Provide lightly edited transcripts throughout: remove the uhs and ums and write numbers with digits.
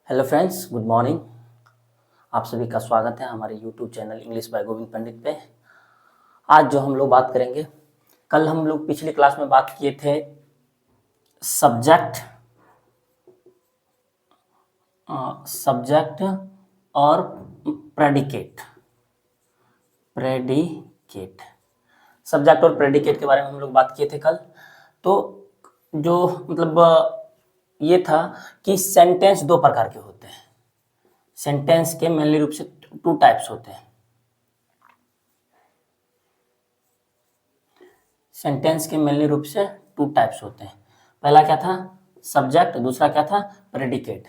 Hello friends, good morning. आप सभी का स्वागत है हमारे YouTube channel English by Govind Pandit पे। आज जो हम लोग बात करेंगे, कल हम लोग पिछली क्लास में बात किए थे सब्जेक्ट और प्रेडिकेट। सब्जेक्ट और प्रेडिकेट के बारे में हम लोग बात किए थे कल। तो जो ये था कि सेंटेंस दो प्रकार के होते हैं। सेंटेंस के मेनली रूप से टू टाइप्स होते हैं। सेंटेंस के मेनली रूप से टू टाइप्स होते हैं। पहला क्या था? सब्जेक्ट। दूसरा क्या था? प्रेडिकेट।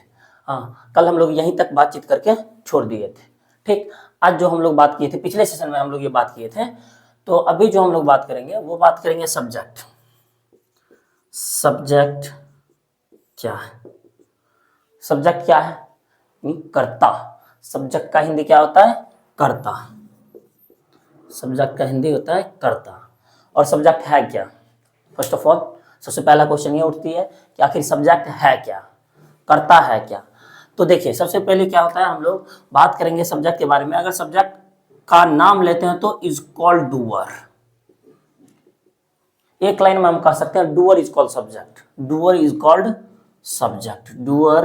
हाँ, कल हम लोग यहीं तक बातचीत करके छोड़ दिए थे। ठीक, आज जो हम लोग बात किए थे, पिछले सेशन में हम लोग ये बात किए थे, तो अभी जो हम लोग बात करेंगे वो बात करेंगे सब्जेक्ट। सब्जेक्ट क्या है? सब्जेक्ट क्या है? कर्ता। सब्जेक्ट का हिंदी क्या होता है? कर्ता। सब्जेक्ट का हिंदी होता है कर्ता। और सब्जेक्ट है क्या? फर्स्ट ऑफ ऑल सबसे पहला क्वेश्चन ये उठती है कि आखिर सब्जेक्ट है क्या, कर्ता है क्या। तो देखिए, सबसे पहले क्या होता है, हम लोग बात करेंगे सब्जेक्ट के बारे में। अगर सब्जेक्ट का नाम लेते हैं तो इज कॉल्ड डूअर। एक लाइन में हम कह सकते हैं doer is called subject. Doer is called subject. Doer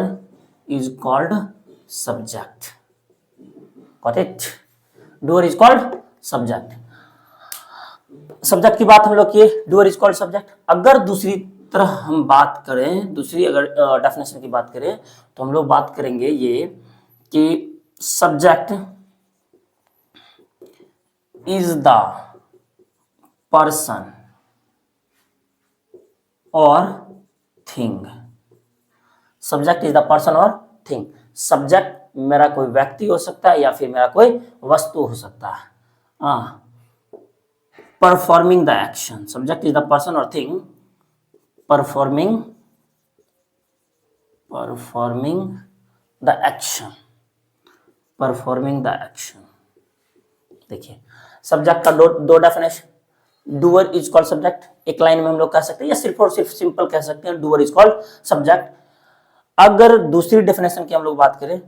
is called subject. Got it? Doer is called subject. Subject की बात हम लोग किए, डूअर इज कॉल्ड सब्जेक्ट। अगर दूसरी तरह हम बात करें, दूसरी अगर डेफिनेशन की बात करें, तो हम लोग बात करेंगे ये कि सब्जेक्ट इज द पर्सन और thing. Subject is the person और थिंग। सब्जेक्ट मेरा कोई व्यक्ति हो सकता है या फिर मेरा कोई वस्तु हो सकता है। Performing the action. Subject is the person और thing performing the action. Performing the action. देखिए, सब्जेक्ट का दो definition. Doer is called subject, एक लाइन में हम लोग कह सकते हैं, या सिर्फ और सिर्फ सिंपल कह सकते हैं डूअर इज कॉल्ड सब्जेक्ट। अगर दूसरी डेफिनेशन की हम लोग बात करें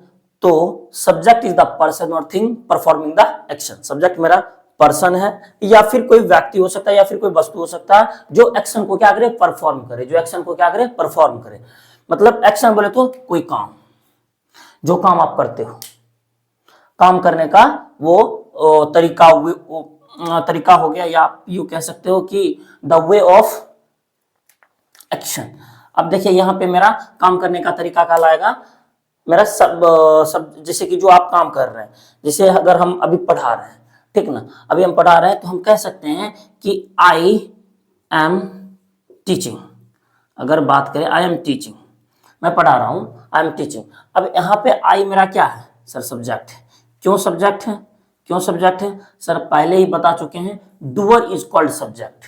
तो सब्जेक्ट इज द पर्सन और thing performing the action. Subject मेरा पर्सन है या फिर कोई व्यक्ति हो सकता है या फिर कोई वस्तु हो सकता है जो एक्शन को क्या करे? परफॉर्म करे। जो एक्शन को क्या करे? परफॉर्म करे। मतलब एक्शन बोले तो कोई काम, जो काम आप करते हो, काम करने का वो तरीका हो गया, या आप यूं कह सकते हो कि द वे ऑफ एक्शन। अब देखिए, यहां पे मेरा काम करने का तरीका कहलाएगा मेरा सब जैसे कि जो आप काम कर रहे हैं, जैसे अगर हम अभी पढ़ा रहे हैं, ठीक ना, अभी हम पढ़ा रहे हैं तो हम कह सकते हैं कि आई एम टीचिंग। अगर बात करें आई एम टीचिंग, मैं पढ़ा रहा हूं, आई एम टीचिंग। अब यहाँ पे आई मेरा क्या है? सर सब्जेक्ट है। क्यों सब्जेक्ट है? क्यों सब्जेक्ट है? सर पहले ही बता चुके हैं, doer is called subject.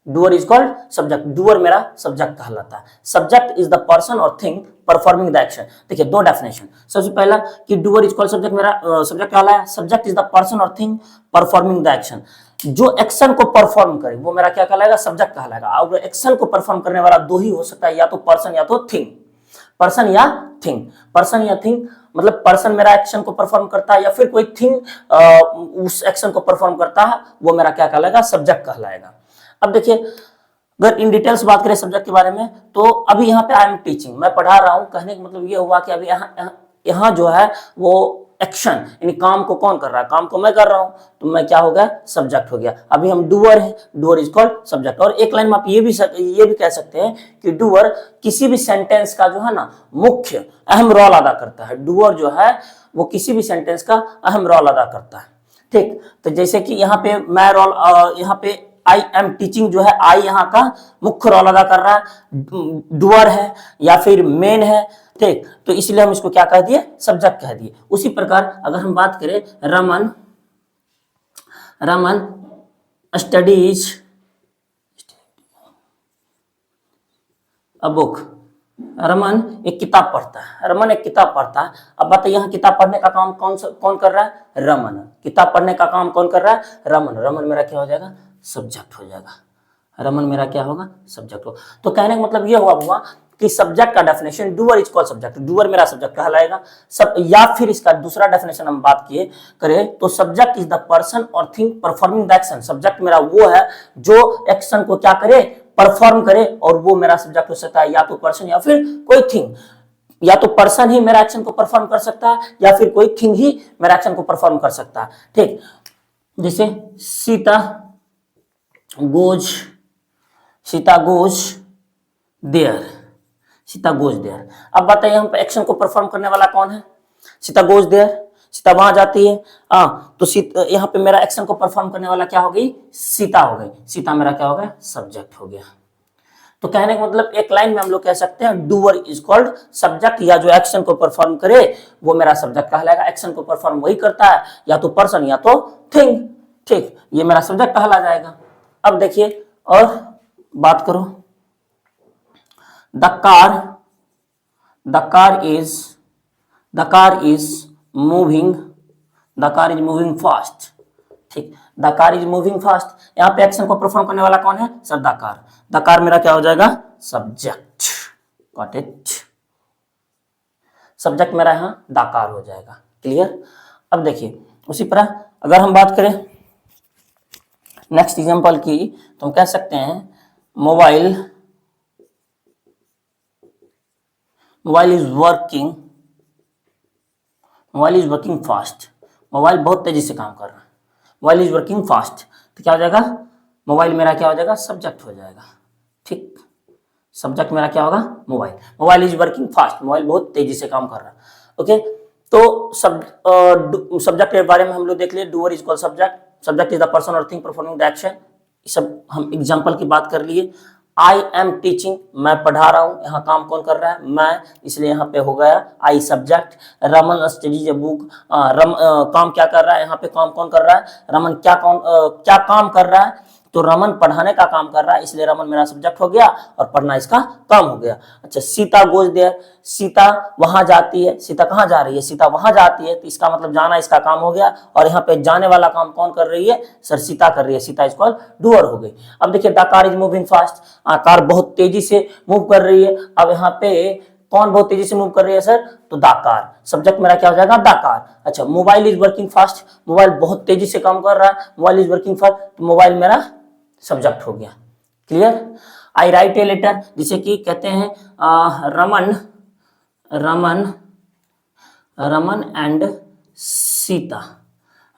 Doer is called subject. Doer मेरा सब्जेक्ट कहलाता है। सब्जेक्ट इज द पर्सन और थिंग परफॉर्मिंग द एक्शन। देखिए, दो डेफिनेशन। सबसे पहला कि डूअर इज कॉल्ड सब्जेक्ट, मेरा सब्जेक्ट कहलाया। सब्जेक्ट इज द पर्सन और थिंग परफॉर्मिंग द एक्शन। जो एक्शन को परफॉर्म करे वो मेरा क्या कहलाएगा? सब्जेक्ट कहलाएगा। और एक्शन को परफॉर्म करने वाला दो ही हो सकता है, या तो पर्सन या तो थिंग। पर्सन या थिंग। पर्सन या थिंग मतलब पर्सन मेरा एक्शन को परफॉर्म करता है या फिर कोई थिंग उस एक्शन को परफॉर्म करता है, वो मेरा क्या कहलाएगा? सब्जेक्ट कहलाएगा। अब देखिए, अगर इन डिटेल्स बात करें सब्जेक्ट के बारे में, तो अभी यहाँ पे आई एम टीचिंग, मैं पढ़ा रहा हूँ। कहने का मतलब ये हुआ कि अभी यहाँ जो है वो एक्शन यानी काम को कौन कर रहा है? काम को मैं कर रहा हूँ, तो मैं क्या हो गया? सब्जेक्ट हो गया। अभी हम डूअर है, डूअर इज कॉल्ड सब्जेक्ट। और एक लाइन में आप ये भी कह सकते हैं कि डूअर किसी भी सेंटेंस का जो है ना मुख्य अहम रोल अदा करता है। डूअर जो है वो किसी भी सेंटेंस का अहम रोल अदा करता है। ठीक, तो जैसे कि यहाँ पे मैं रोल, यहाँ पे आई एम टीचिंग जो है, आई यहाँ का मुख्य रोल अदा कर रहा है, डूअर है या फिर मेन है। ठीक, तो इसलिए हम इसको क्या कह दिए? सब्जेक्ट कह दिए। उसी प्रकार अगर हम बात करें Raman studies a book. Raman एक किताब पढ़ता है। रमन एक किताब पढ़ता है। अब बताइए, यहाँ किताब पढ़ने का काम कौन कर रहा है? रमन। किताब पढ़ने का काम कौन कर रहा है? रमन। रमन मेरा क्या हो जाएगा? सब्जेक्ट हो जाएगा। रमन मेरा क्या होगा? सब्जेक्ट हो। तो कहने का मतलब ये हुआ कि सब्जेक्ट का definition doer is called subject, doer मेरा सब्जेक्ट कहलाएगा सब, या फिर इसका दूसरा डेफिनेशन हम बात किए करें तो सब्जेक्ट इज द पर्सन और thing performing the action. Subject मेरा वो है जो एक्शन को क्या करे, परफॉर्म करे, और वो मेरा सब्जेक्ट हो सकता है या तो पर्सन या फिर कोई थिंग। या तो पर्सन ही मेरा एक्शन को परफॉर्म कर सकता है या फिर कोई थिंग ही मेरा एक्शन को परफॉर्म कर सकता है। ठीक, जैसे Sita goes, Sita goes there, Sita goes there. अब बताइए हम एक्शन को परफॉर्म करने वाला कौन है, सीता गोज देयर, सीता वहां जाती है। तो सीता, यहाँ पे मेरा एक्शन को परफॉर्म करने वाला क्या हो गई, सीता हो गई। सीता मेरा क्या हो गया, सब्जेक्ट हो गया। तो कहने का मतलब एक लाइन में हम लोग कह सकते हैं डूअर इज कॉल्ड सब्जेक्ट, या जो एक्शन को परफॉर्म करे वो मेरा सब्जेक्ट कहलाएगा। एक्शन को परफॉर्म वही करता है, या तो पर्सन या तो थिंग। ठीक, ये मेरा सब्जेक्ट कहला जाएगा। अब देखिए और बात करो, the car is moving, the car is moving fast. ठीक, the car is moving fast, यहाँ पे एक्शन को परफॉर्म करने वाला कौन है sir, the car. The car मेरा क्या हो जाएगा, सब्जेक्ट। गॉट इट, सब्जेक्ट मेरा यहाँ द कार हो जाएगा। क्लियर। अब देखिए उसी तरह अगर हम बात करें नेक्स्ट एग्जांपल की, तो हम कह सकते हैं mobile is working fast. Mobile बहुत तेजी से काम कर रहा है, मोबाइल इज वर्किंग फास्ट। तो क्या हो जाएगा, मोबाइल मेरा क्या हो जाएगा, सब्जेक्ट हो जाएगा। ठीक, सब्जेक्ट मेरा क्या होगा, mobile is working fast, mobile बहुत तेजी से काम कर रहा है। ओके, तो सब्जेक्ट के बारे में हम लोग देख लिए, doer is called subject, subject is the person और थिंग परफॉर्मिंग द एक्शन। सब हम एग्जांपल की बात कर लिए। आई एम टीचिंग, मैं पढ़ा रहा हूं, यहाँ काम कौन कर रहा है, मैं, इसलिए यहाँ पे हो गया I subject. Raman studies a book, काम क्या कर रहा है, यहाँ पे काम कौन कर रहा है, रमन। क्या काम कर रहा है, तो रमन पढ़ाने का काम कर रहा है, इसलिए रमन मेरा सब्जेक्ट हो गया और पढ़ना इसका काम हो गया। अच्छा, सीता गोज देयर, सीता वहां जाती है, सीता कहाँ जा रही है, सीता वहां जाती है, तो इसका मतलब जाना इसका काम हो गया। और यहाँ पे जाने वाला काम कौन कर रही है सर, सीता कर रही है, सीता इज कॉल्ड डूअर हो गई। अब देखिए the car is moving fast, car बहुत तेजी से मूव कर रही है। अब यहाँ पे कौन बहुत तेजी से मूव कर रही है सर, तो द कार, सब्जेक्ट मेरा क्या हो जाएगा, द कार। अच्छा, mobile is working fast, mobile बहुत तेजी से काम कर रहा है, मोबाइल इज वर्किंग फास्ट, तो मोबाइल मेरा सब्जेक्ट हो गया। Clear. I write a letter, जिसे कि कहते हैं Raman and Sita,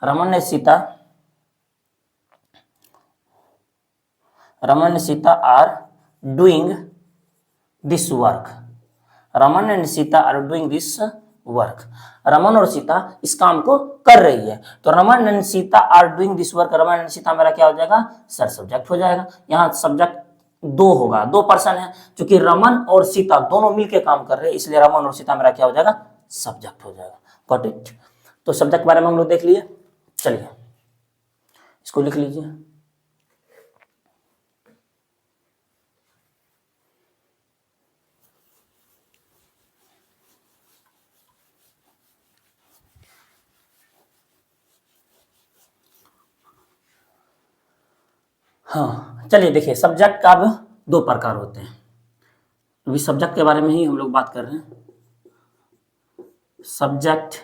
Raman and Sita are doing this work, Raman and Sita are doing this work. Raman और सीता इस काम को कर रही है, तो Raman and Sita are doing this work, Raman and Sita मेरा क्या हो जाएगा सर, सब्जेक्ट हो जाएगा। यहाँ सब्जेक्ट दो होगा, दो पर्सन है, क्योंकि रमन और सीता दोनों मिलके काम कर रहे हैं, इसलिए रमन और सीता मेरा क्या हो जाएगा, सब्जेक्ट हो जाएगा। Got it. तो सब्जेक्ट के बारे में हम लोग देख लिए। चलिए इसको लिख लीजिए। हाँ, चलिए देखिए सब्जेक्ट का अब दो प्रकार होते हैं, अभी सब्जेक्ट के बारे में ही हम लोग बात कर रहे हैं। सब्जेक्ट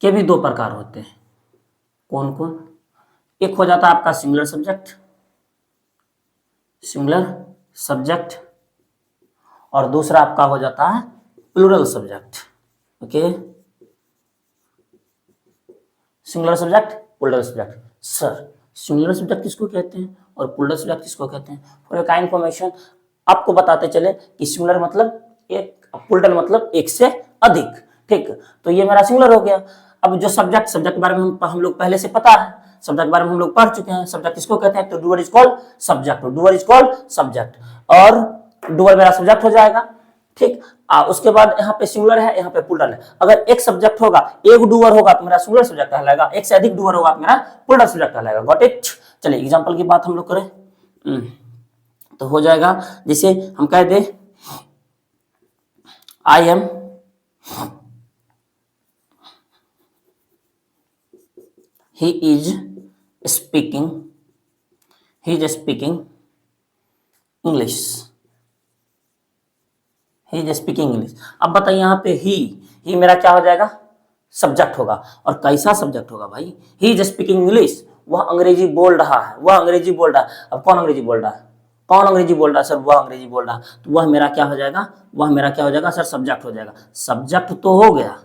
के भी दो प्रकार होते हैं, कौन कौन, एक हो जाता है आपका सिंगुलर सब्जेक्ट, और दूसरा आपका हो जाता है plural subject. Okay, singular subject, plural subject. Sir singular subject किसको कहते हैं और प्लूरल सब्जेक्ट किसको कहते हैं, फॉर योर काइंड इन्फॉर्मेशन आपको बताते चले कि सिंगुलर मतलब एक, प्लूरल मतलब एक से अधिक। ठीक, तो ये मेरा सिंगुलर हो गया। अब जो सब्जेक्ट के बारे में हम लोग पहले से पता है, सब्जेक्ट के बारे में हम लोग पढ़ चुके हैं। सब्जेक्ट किसको कहते हैं, तो doer is called subject, doer is called subject, और डूअर मेरा सब्जेक्ट हो जाएगा। ठीक, उसके बाद यहाँ पे सिंगुलर है, यहाँ पे प्लूरल है। अगर एक सब्जेक्ट होगा, एक डूअर होगा तो मेरा सिंगुलर सब्जेक्ट कहलाएगा, एक से अधिक डूअर होगा तो मेरा प्लूरल सब्जेक्ट कहलाएगा। Got it. चलिए एग्जांपल की बात हम लोग करें तो हो जाएगा, जैसे हम कह दे I am he is speaking English, he is speaking English. अब बताइए यहाँ पे ही मेरा क्या हो जाएगा, सब्जेक्ट होगा। और कैसा सब्जेक्ट होगा भाई, ही इज स्पीकिंग इंग्लिश, वह अंग्रेजी बोल रहा है, वह अंग्रेजी बोल रहा है। अब कौन अंग्रेजी बोल रहा है, कौन अंग्रेजी बोल रहा है सर, वह अंग्रेजी बोल रहा है। तो वह मेरा क्या हो जाएगा, वह मेरा क्या हो जाएगा सर, सब्जेक्ट हो जाएगा। सब्जेक्ट तो हो गया,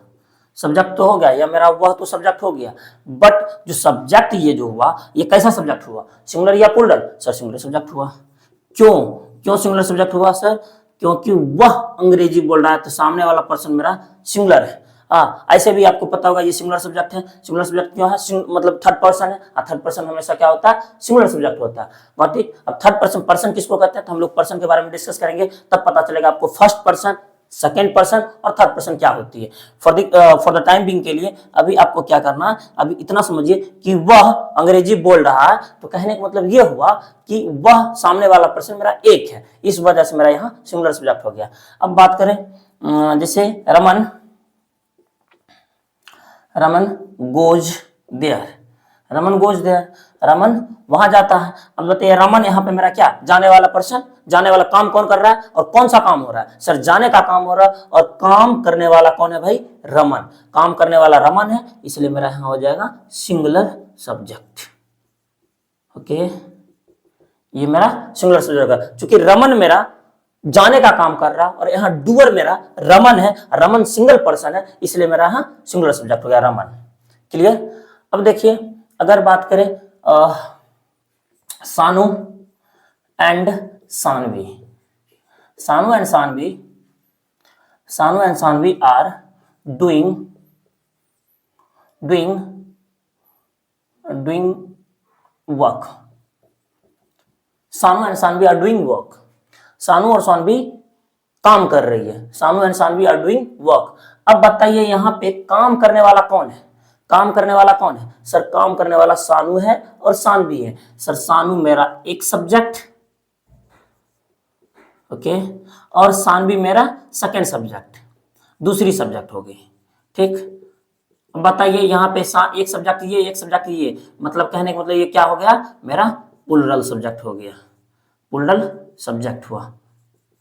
सब्जेक्ट तो हो गया, या मेरा वह तो सब्जेक्ट हो गया। बट जो सब्जेक्ट ये जो हुआ, ये कैसा सब्जेक्ट हुआ, सिंगुलर या प्लूरल, सर सिंगुलर सब्जेक्ट हुआ। क्यों, क्यों सिंगुलर सब्जेक्ट हुआ सर, क्योंकि वह अंग्रेजी बोल रहा है, तो सामने वाला पर्सन मेरा सिंगुलर है। ऐसे भी आपको पता होगा ये सिंगुलर सब्जेक्ट है। सिंगुलर सब्जेक्ट क्यों है, मतलब थर्ड पर्सन है, और थर्ड पर्सन हमेशा क्या होता है, सिंगुलर सब्जेक्ट होता है। ठीक, अब थर्ड पर्सन, पर्सन किसको कहते हैं, तो हम लोग पर्सन के बारे में डिस्कस करेंगे, तब पता चलेगा आपको फर्स्ट पर्सन, सेकेंड पर्सन और थर्ड पर्सन क्या होती है। फॉर द टाइम बिंग के लिए अभी आपको क्या करना है, अभी इतना समझिए कि वह अंग्रेजी बोल रहा है, तो कहने का मतलब यह हुआ कि वह सामने वाला पर्सन मेरा एक है, इस वजह से मेरा यहाँ सिंगुलर सब्जेक्ट हो गया। अब बात करें जैसे Raman goes there, Raman goes there, Raman वहां जाता है। अब बताइए रमन यहाँ पे मेरा क्या, जाने वाला पर्सन, जाने वाला काम कौन कर रहा है, और कौन सा काम हो रहा है, सर जाने का काम हो रहा है, और काम करने वाला कौन है भाई, रमन, काम करने वाला रमन है, इसलिए मेरा यहाँ हो जाएगा सिंगुलर सब्जेक्ट। ओके, ये मेरा सिंगुलर सब्जेक्ट है, चूंकि रमन मेरा जाने का काम कर रहा और यहाँ डूअर मेरा रमन है, रमन सिंगल पर्सन है, इसलिए मेरा यहाँ सिंगुलर सब्जेक्ट हो गया रमन। क्लियर। अब देखिए अगर बात करें सानू and Saanvi, Sanu and Saanvi, Sanu and Saanvi are doing doing doing work, Sanu and Saanvi are doing work, Sanu और सानवी काम कर रही है, Sanu and Saanvi are doing work. अब बताइए यहाँ पे काम करने वाला कौन है, काम करने वाला कौन है, सर काम करने वाला सानू है और सानवी है। सर सानू मेरा एक सब्जेक्ट, ओके, और सानवी मेरा सेकेंड सब्जेक्ट, दूसरी सब्जेक्ट हो गई। ठीक, बताइए यहाँ पे एक सब्जेक्ट ये, एक सब्जेक्ट ये, मतलब कहने का मतलब ये क्या हो गया, मेरा प्लूरल सब्जेक्ट हो गया, प्लूरल सब्जेक्ट हुआ।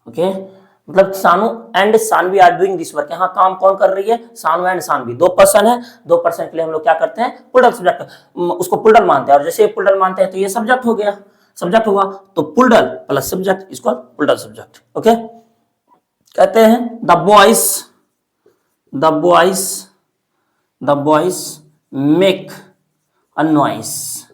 ओके, मतलब Sanu and Saanvi are doing this work, यहाँ काम कौन कर रही है, सानू एंड सानवी, दो पर्सन है, दो पर्सन के लिए हम लोग क्या करते हैं, प्लूरल सब्जेक्ट, उसको प्लूरल मानते हैं, और जैसे प्लूरल मानते हैं तो ये सब्जेक्ट हो गया, सब्जेक्ट हुआ, तो प्लूरल प्लस सब्जेक्ट इसको प्लूरल सब्जेक्ट। ओके, कहते हैं the boys, the boys, the boys make a noise,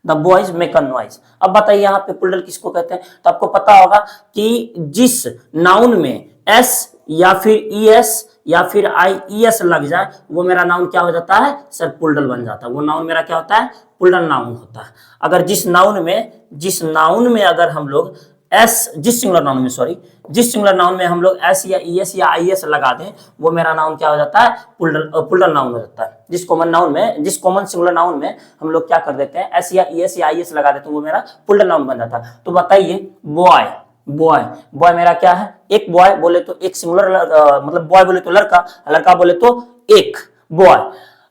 the boys make a noise. अब बताइए यहाँ पे प्लूरल किसको कहते हैं, तो आपको पता होगा कि जिस नाउन में एस या फिर ईएस या फिर आईईएस लग जाए वो मेरा नाउन क्या हो जाता है, सर प्लूरल बन जाता है, वो नाउन मेरा क्या होता है, प्लूरल नाउन होता है। अगर जिस नाउन में अगर हम लोग एस, जिस सिंगुलर नाउन में, सॉरी, जिस सिंगुलर नाउन में हम लोग एस या ईएस या आईएस लगा दें वो मेरा नाउन क्या हो जाता है, प्लूरल नाउन हो जाता है। जिस कॉमन नाउन में, जिस कॉमन सिंगुलर नाउन में हम लोग क्या कर देते हैं, एस या ईएस या आईएस लगा देते हैं वो मेरा प्लूरल नाउन बन जाता है। तो बताइए बॉय, बॉय, बॉय मेरा क्या है, एक बॉय बोले तो एक सिंगुलर, मतलब बॉय बोले तो लड़का, लड़का बोले तो एक बॉय।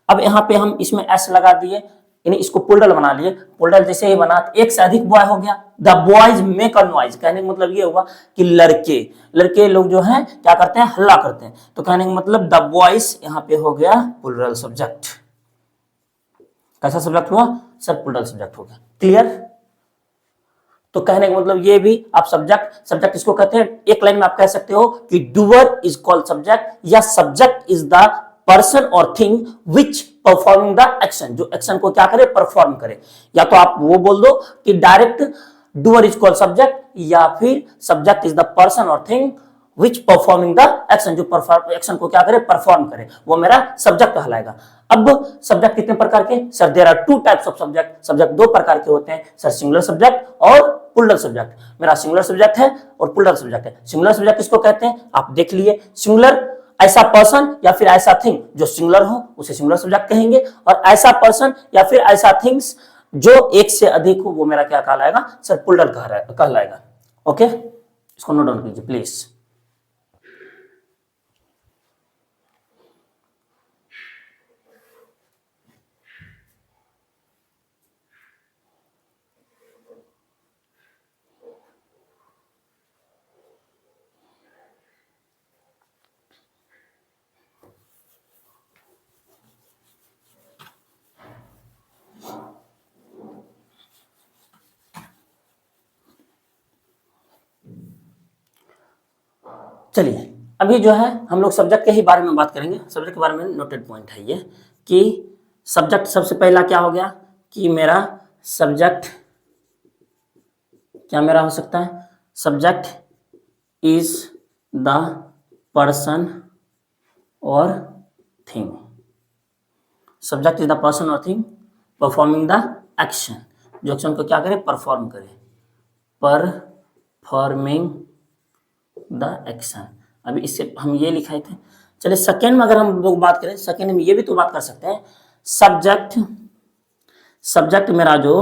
अब यहाँ पे हम इसमें एस लगा दिए, यानी इसको प्लूरल बना लिए, प्लूरल जैसे ही बना एक से अधिक बॉय हो गया, the boys make a noise, कहने का मतलब ये हुआ कि लड़के, लड़के लोग जो हैं क्या करते हैं, हल्ला करते हैं, तो कहने का मतलब द बॉयज यहाँ पे हो गया प्लूरल सब्जेक्ट। कैसा सब्जेक्ट हुआ सर, प्लूरल सब्जेक्ट हो गया। क्लियर। तो कहने का मतलब ये भी आप सब्जेक्ट, सब्जेक्ट इसको कहते हैं, एक लाइन में आप कह सकते हो कि डूअर इज कॉल्ड सब्जेक्ट, या सब्जेक्ट इज द पर्सन और thing which performing the action, जो एक्शन को क्या करे, परफॉर्म करे। या तो आप वो बोल दो कि direct doer is called subject, या फिर सब्जेक्ट इज द पर्सन और thing which performing the action, जो एक्शन को क्या करे, परफॉर्म करे, वो मेरा सब्जेक्ट कहलाएगा। अब सब्जेक्ट कितने प्रकार के, sir there are two types of subject, subject दो प्रकार के होते हैं सर, सिंगुलर सब्जेक्ट और प्लूरल सब्जेक्ट। मेरा सिंगुलर सब्जेक्ट है और प्लूरल सब्जेक्ट है। सिंगुलर सब्जेक्ट किसको कहते हैं, आप देख लिए, सिंगुलर ऐसा पर्सन या फिर ऐसा थिंग जो सिंगुलर हो उसे सिंगुलर सब्जेक्ट कहेंगे, और ऐसा पर्सन या फिर ऐसा थिंग्स जो एक से अधिक हो वो मेरा क्या कहलाएगा, सर प्लूरल कहलाएगा। ओके, इसको नोट डाउन कीजिए प्लीज। चलिए अभी जो है हम लोग सब्जेक्ट के ही बारे में बात करेंगे। सब्जेक्ट के बारे में नोटेड पॉइंट है ये कि सब्जेक्ट सबसे पहला क्या हो गया कि मेरा सब्जेक्ट क्या मेरा हो सकता है, सब्जेक्ट इज द पर्सन और thing. Subject is the person और थिंग परफॉर्मिंग द एक्शन, जो एक्शन को क्या करे, परफॉर्म करे, परफॉर्मिंग द एक्शन। अभी इससे हम ये लिखाए थे। चलिए सेकेंड में अगर हम लोग बात करें, सेकेंड में ये भी तो बात कर सकते हैं, सब्जेक्ट मेरा जो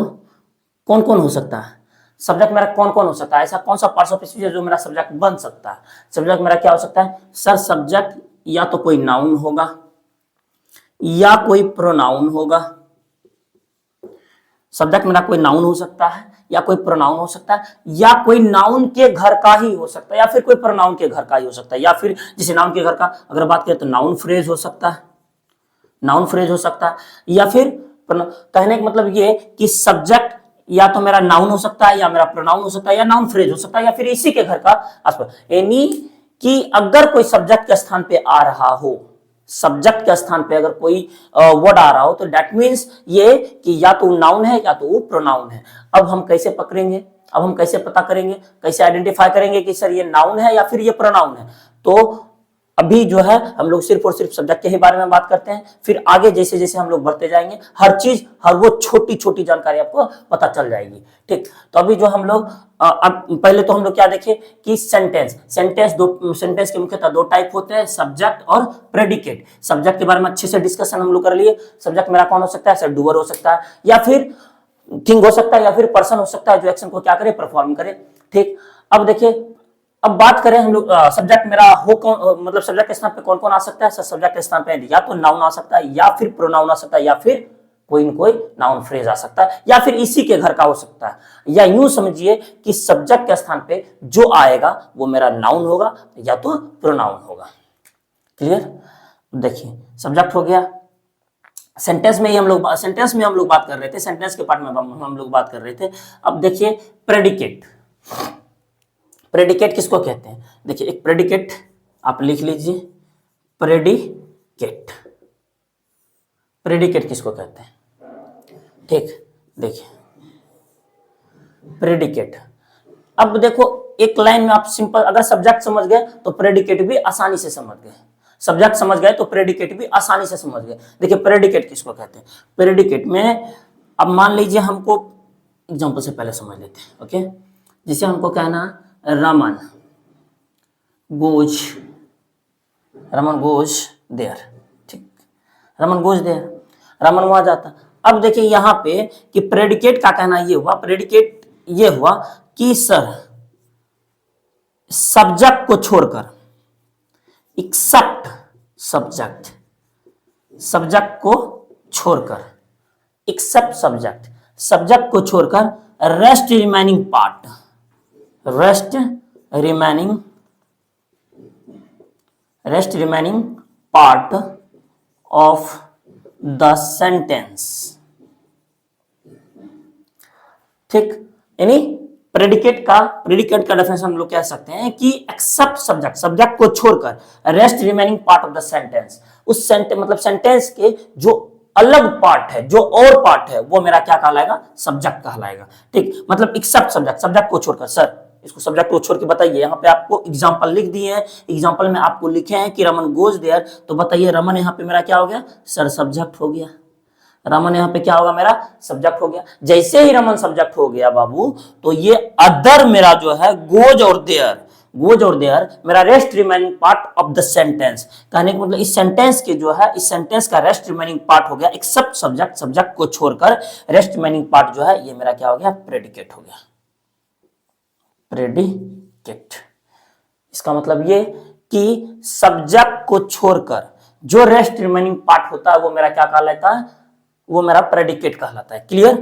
कौन कौन हो सकता है, सब्जेक्ट मेरा कौन कौन हो सकता है, ऐसा कौन सा पार्ट्स ऑफ स्पीच है जो मेरा सब्जेक्ट बन सकता है। सब्जेक्ट मेरा क्या हो सकता है सर, सब्जेक्ट या तो कोई नाउन होगा या कोई प्रोनाउन होगा। सब्जेक्ट मेरा कोई नाउन हो सकता है या कोई प्रोनाउन हो सकता है, या कोई नाउन के घर का ही हो सकता है, या फिर कोई प्रोनाउन के घर का ही हो सकता है, या फिर जिसे नाउन के घर का अगर बात करें तो नाउन फ्रेज हो सकता है, नाउन फ्रेज हो सकता है, या फिर कहने का मतलब ये कि सब्जेक्ट या तो मेरा नाउन हो सकता है या मेरा प्रोनाउन हो सकता है या नाउन फ्रेज हो सकता है, या फिर इसी के घर का आसपास। यानी कि अगर कोई सब्जेक्ट के स्थान पे आ रहा हो, सब्जेक्ट के स्थान पे अगर कोई वर्ड आ रहा हो तो दैट मीन्स ये कि या तो नाउन है या तो वो प्रोनाउन है। अब हम कैसे पकड़ेंगे, अब हम कैसे पता करेंगे, कैसे आइडेंटिफाई करेंगे कि सर ये नाउन है या फिर ये प्रोनाउन है। तो अभी जो है हम लोग सिर्फ और सिर्फ सब्जेक्ट के ही बारे में बात करते हैं, फिर आगे जैसे जैसे हम लोग बढ़ते जाएंगे हर चीज, हर वो छोटी छोटी जानकारी आपको पता चल जाएगी। ठीक, तो अभी जो हम लोग अब पहले तो हम लोग क्या देखे कि सेंटेंस के मुख्यतः दो टाइप होते हैं, सब्जेक्ट और प्रेडिकेट। सब्जेक्ट के बारे में अच्छे से डिस्कशन हम लोग कर लिए। सब्जेक्ट मेरा कौन हो सकता है सर, डूअर हो सकता है, या फिर थिंग हो सकता है, या फिर पर्सन हो सकता है जो एक्शन को क्या करे, परफॉर्म करे। ठीक, अब देखिए, अब बात करें हम लोग सब्जेक्ट मेरा हो कौन, मतलब सब्जेक्ट के स्थान पे कौन कौन आ सकता है सर। सब्जेक्ट के स्थान पे या तो नाउन आ सकता है, या फिर प्रोनाउन आ सकता है, या फिर कोई न कोई नाउन फ्रेज आ सकता है, या फिर इसी के घर का हो सकता है। या यूं समझिए कि सब्जेक्ट के स्थान पे जो आएगा वो मेरा नाउन होगा या तो प्रोनाउन होगा। क्लियर, देखिए सब्जेक्ट हो गया। सेंटेंस में हम लोग बात कर रहे थे, सेंटेंस के पार्ट में हम लोग बात कर रहे थे। अब देखिए प्रेडिकेट, प्रेडिकेट किसको कहते हैं, देखिए एक प्रेडिकेट आप लिख लीजिए, प्रेडिकेट, प्रेडिकेट किसको कहते हैं। ठीक, देखिए प्रेडिकेट। अब देखो एक लाइन में आप सिंपल अगर सब्जेक्ट समझ गए तो प्रेडिकेट भी आसानी से समझ गए, सब्जेक्ट समझ गए तो प्रेडिकेट भी आसानी से समझ गए। देखिए प्रेडिकेट किसको कहते हैं, प्रेडिकेट में अब मान लीजिए हमको एग्जांपल से पहले समझ लेते हैं। ओके, जिसे हमको कहना रमन गोज देयर। ठीक, रमन गोज देयर, रमन वहां जाता। अब देखिए यहां पे कि प्रेडिकेट का कहना ये हुआ, प्रेडिकेट ये हुआ कि सर सब्जेक्ट को छोड़कर, एक्सेप्ट सब्जेक्ट, सब्जेक्ट को छोड़कर, एक्सेप्ट सब्जेक्ट, सब्जेक्ट को छोड़कर rest remaining part, rest remaining part of the sentence. ठीक, यानी प्रेडिकेट का डेफिनेशन हम लोग कह सकते हैं कि एक्सेप्ट सब्जेक्ट, सब्जेक्ट को छोड़कर rest remaining part of the sentence, उस सेंटेंस मतलब सेंटेंस के जो अलग पार्ट है, जो और पार्ट है वो मेरा क्या कहलाएगा, सब्जेक्ट कहलाएगा। ठीक, मतलब एक्सेप्ट सब्जेक्ट, सब्जेक्ट को छोड़कर। सर इसको सब्जेक्ट को छोड़ के बताइए, यहाँ पे आपको एग्जांपल लिख दिए हैं, एग्जांपल में आपको लिखे हैं कि रमन गोज देयर, तो बताइए रमन यहाँ पे मेरा क्या हो गया सर, सब्जेक्ट हो गया। रमन यहाँ पे क्या होगा मेरा, सब्जेक्ट हो गया। जैसे ही रमन सब्जेक्ट हो गया बाबू, तो ये अदर मेरा जो है गोज और देयर मेरा rest remaining part of the sentence. कहने का मतलब इस सेंटेंस के जो है, इस सेंटेंस का रेस्ट रिमेनिंग पार्ट हो गया एक्सेप्ट सब्जेक्ट, सब्जेक्ट को छोड़कर रेस्ट रिमेनिंग पार्ट जो है ये मेरा क्या हो गया, प्रेडिकेट हो गया, प्रेडिकेट। इसका मतलब ये कि सब्जेक्ट को छोड़कर जो रेस्ट रिमेनिंग पार्ट होता है वो मेरा क्या कहलाता है, वो मेरा प्रेडिकेट कहलाता है। क्लियर,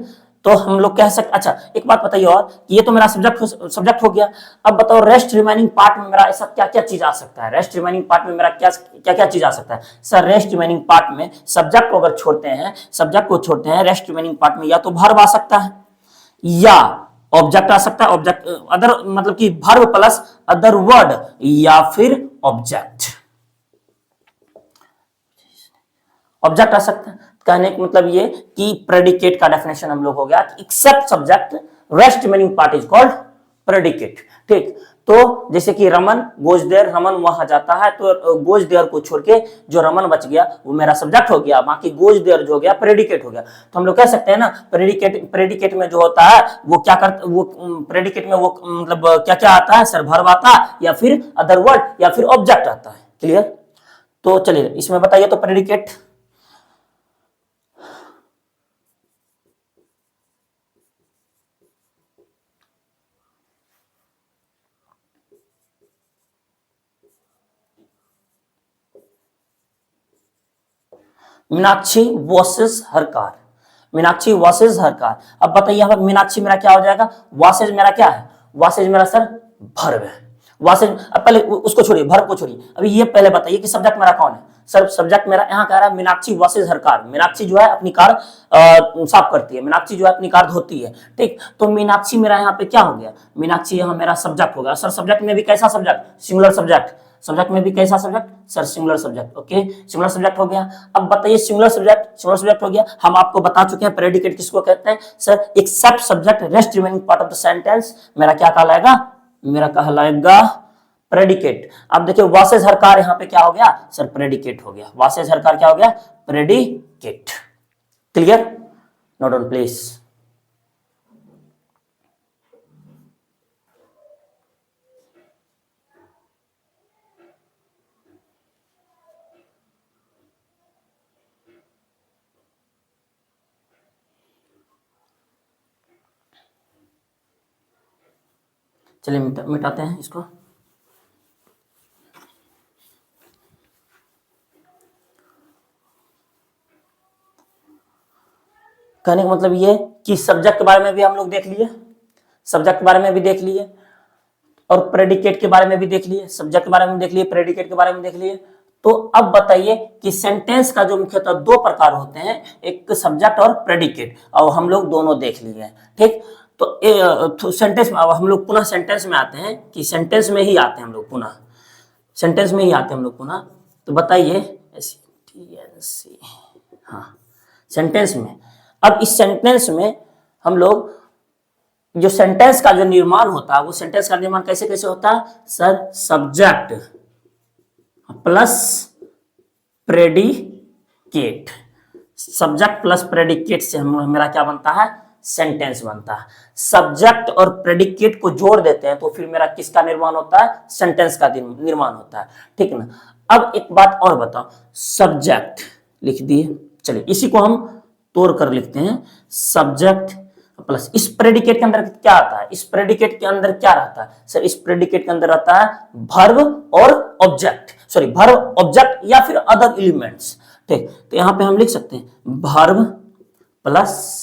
तो हम लोग कह सकते, अच्छा एक बात बताइए और, ये तो मेरा सब्जेक्ट हो गया। अब बताओ रेस्ट रिमेनिंग पार्ट में मेरा ऐसा क्या क्या चीज आ सकता है, रेस्ट रिमेनिंग पार्ट में मेरा क्या क्या चीज आ सकता है सर। रेस्ट रिमेनिंग पार्ट में सब्जेक्ट को अगर छोड़ते हैं, रेस्ट रिमेनिंग पार्ट में या तो वर्ब आ सकता है या ऑब्जेक्ट आ सकता है, ऑब्जेक्ट अदर मतलब कि वर्ब प्लस अदर वर्ड, या फिर ऑब्जेक्ट। ऑब्जेक्ट आ सकता है, कहने का मतलब ये कि प्रेडिकेट का डेफिनेशन हम लोग हो गया, except subject rest remaining part is called predicate. ठीक, तो जैसे कि रमन गोज देयर, रमन वहां जाता है, तो गोज देयर को छोड़ के जो रमन बच गया वो मेरा सब्जेक्ट हो गया, बाकी गोज देयर जो हो गया प्रेडिकेट हो गया। तो हम लोग कह सकते हैं ना, प्रेडिकेट में जो होता है वो क्या करता, वो प्रेडिकेट में वो मतलब क्या क्या आता है सर, वर्ब आता है या फिर अदर वर्ड या फिर ऑब्जेक्ट आता है। क्लियर? तो चलिए इसमें बताइए, तो प्रेडिकेट मीनाक्षी वॉसेस हर कार, मीनाक्षी वॉसेस हर कार। अब बताइए यहाँ पर मीनाक्षी मेरा क्या हो जाएगा, वॉसेज मेरा क्या है, वॉसेज मेरा सर भर्ब है, वॉसेज। अब पहले उसको छोड़िए, भर्ब को छोड़िए, अभी ये पहले बताइए कि सब्जेक्ट मेरा कौन है। सर सब्जेक्ट मेरा यहाँ कह रहा है मीनाक्षी वॉसेज हर कार, मीनाक्षी जो है अपनी कार साफ करती है, मीनाक्षी जो है अपनी कार धोती है। ठीक, तो मीनाक्षी मेरा यहाँ पे क्या हो गया, मीनाक्षी यहाँ मेरा सब्जेक्ट हो गया। सर सब्जेक्ट में भी कैसा सब्जेक्ट, सिंगुलर सब्जेक्ट, सब्जेक्ट में भी कैसा subject sir, singular subject. Okay, singular subject हो गया। अब बताइए सिंगुलर सब्जेक्ट हो गया, हम आपको बता चुके हैं प्रेडिकेट किसको कहते हैं sir, except subject rest remaining part of the sentence मेरा क्या कहलाएगा, मेरा कहलाएगा प्रेडिकेट। अब देखिए वासेज हर कार यहाँ पे क्या हो गया सर, प्रेडिकेट हो गया, वासेज हर कार क्या हो गया, predicate. Clear? Note down please. चलिए मिटाते हैं इसको। कहने का मतलब ये कि सब्जेक्ट के बारे में भी हम लोग देख लिए, सब्जेक्ट के बारे में भी देख लिए और प्रेडिकेट के बारे में भी देख लिए, सब्जेक्ट के बारे में देख लिए, प्रेडिकेट के बारे में देख लिए। तो अब बताइए कि सेंटेंस का जो मुख्यतः दो प्रकार होते हैं, एक सब्जेक्ट और प्रेडिकेट, और हम लोग दोनों देख लिए हैं। ठीक, तो सेंटेंस में अब हम लोग पुनः सेंटेंस में आते हैं, कि सेंटेंस में ही आते हैं हम लोग पुनः, सेंटेंस में ही आते हैं हम लोग पुनः। तो बताइए हाँ, सेंटेंस में। अब इस सेंटेंस में हम लोग जो सेंटेंस का जो निर्माण होता है, वो सेंटेंस का निर्माण कैसे कैसे होता है sir, subject plus predicate, subject plus predicate से मेरा क्या बनता है, सेंटेंस बनता है। सब्जेक्ट और प्रेडिकेट को जोड़ देते हैं तो फिर मेरा किसका निर्माण होता है, सेंटेंस का निर्माण होता है। ठीक है ना? अब एक बात और बताओ, सब्जेक्ट लिख दिए, चलिए इसी को हम तोड़ कर लिखते हैं, सब्जेक्ट प्लस इस प्रेडिकेट के अंदर क्या आता है, इस प्रेडिकेट के अंदर क्या रहता है सर, इस प्रेडिकेट के अंदर रहता है वर्ब और ऑब्जेक्ट, सॉरी वर्ब ऑब्जेक्ट या फिर अदर एलिमेंट्स। ठीक, तो यहां पे हम लिख सकते हैं वर्ब प्लस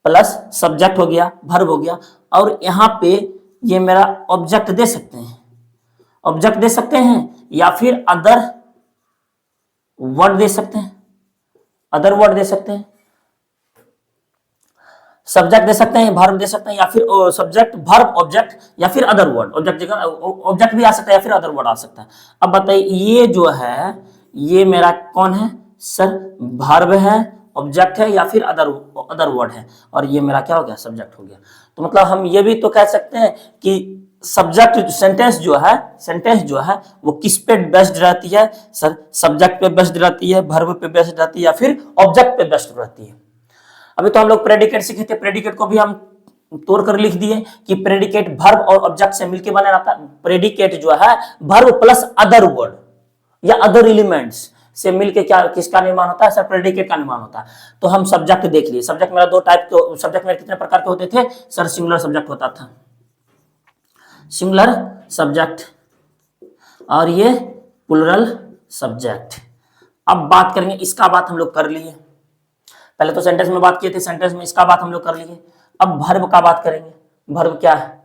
प्लस सब्जेक्ट हो गया, वर्ब हो गया, और यहां पे ये मेरा ऑब्जेक्ट दे सकते हैं, ऑब्जेक्ट दे सकते हैं या फिर अदर वर्ड दे सकते हैं, अदर वर्ड दे सकते हैं, सब्जेक्ट दे सकते हैं, वर्ब दे सकते हैं, या फिर सब्जेक्ट वर्ब ऑब्जेक्ट या फिर अदर वर्ड, ऑब्जेक्ट जगह ऑब्जेक्ट भी आ सकता है या फिर अदर वर्ड आ सकता है। अब बताइए ये जो है ये मेरा कौन है सर, वर्ब है, ऑब्जेक्ट है या फिर अदर वर्ड है, और ये मेरा क्या हो गया, सब्जेक्ट हो गया। तो मतलब हम ये भी तो कह सकते हैं कि सब्जेक्ट सेंटेंस जो है वो किस पे बेस्ड रहती है सर, सब्जेक्ट पे बेस्ड रहती है, वर्ब पे बेस्ड रहती है या फिर ऑब्जेक्ट पे बेस्ड रहती है। अभी तो हम लोग प्रेडिकेट सीखे थे, प्रेडिकेट को भी हम तोड़ कर लिख दिए कि प्रेडिकेट वर्ब और ऑब्जेक्ट से मिलकर बना रहता है। प्रेडिकेट जो है वर्ब प्लस अदर वर्ड या अदर एलिमेंट्स से मिलकर क्या किसका निर्माण होता है सर, प्रेडिकेट का निर्माण होता है। तो हम सब्जेक्ट देख लिए, सब्जेक्ट मेरा दो टाइप के, सब्जेक्ट मेरे कितने प्रकार के होते थे सर, सिंगुलर सब्जेक्ट होता था, सिंगुलर सब्जेक्ट, और ये प्लुरल सब्जेक्ट। अब बात करेंगे इसका, बात हम लोग कर लिए, पहले तो सेंटेंस में बात किए थे, सेंटेंस में इसका बात हम लोग कर लिए। अब वर्ब का बात करेंगे, वर्ब क्या है,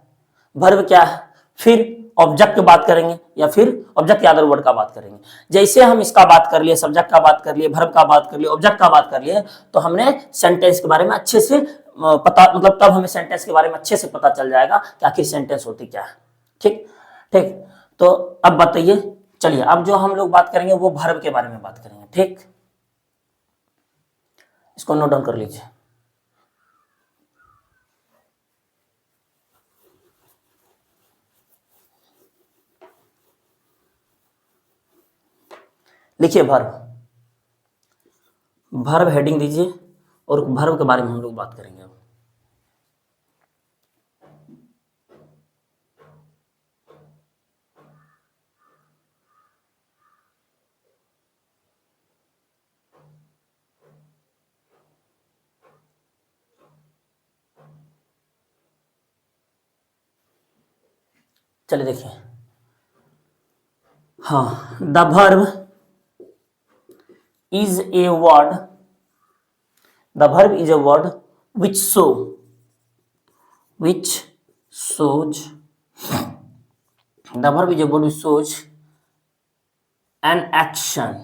वर्ब क्या है, फिर ऑब्जेक्ट की बात करेंगे या फिर ऑब्जेक्ट या अदर वर्ड का बात करेंगे। जैसे हम इसका बात कर लिए, सब्जेक्ट का बात कर लिए, वर्ब का बात कर लिए, ऑब्जेक्ट का बात कर लिए, तो हमने सेंटेंस के बारे में अच्छे से पता, मतलब तब हमें सेंटेंस के बारे में अच्छे से पता चल जाएगा कि आखिर सेंटेंस होती क्या है। ठीक ठीक, तो अब बताइए, चलिए अब जो हम लोग बात करेंगे वो वर्ब के बारे में बात करेंगे, ठीक। इसको नोट डाउन कर लीजिए। लिखिए वर्ब, वर्ब हेडिंग दीजिए और वर्ब के बारे में हम लोग बात करेंगे अब। चलिए देखिए, हाँ, the verb is a word, the verb is a word which shows, the verb is a word which shows an action,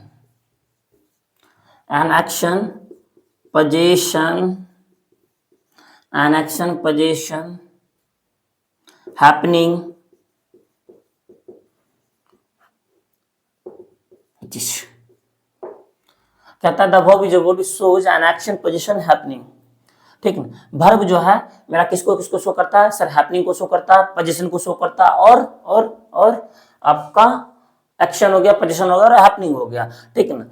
possession, happening, कहता है the verb is a word which shows an action position happening, ठीक है। Verb जो है मेरा किसको किसको show करता है सर, हैपनिंग को शो करता है, पोजीशन को शो करता है, और आपका एक्शन हो गया, पोजीशन हो गया और हैपनिंग हो गया, ठीक है ना।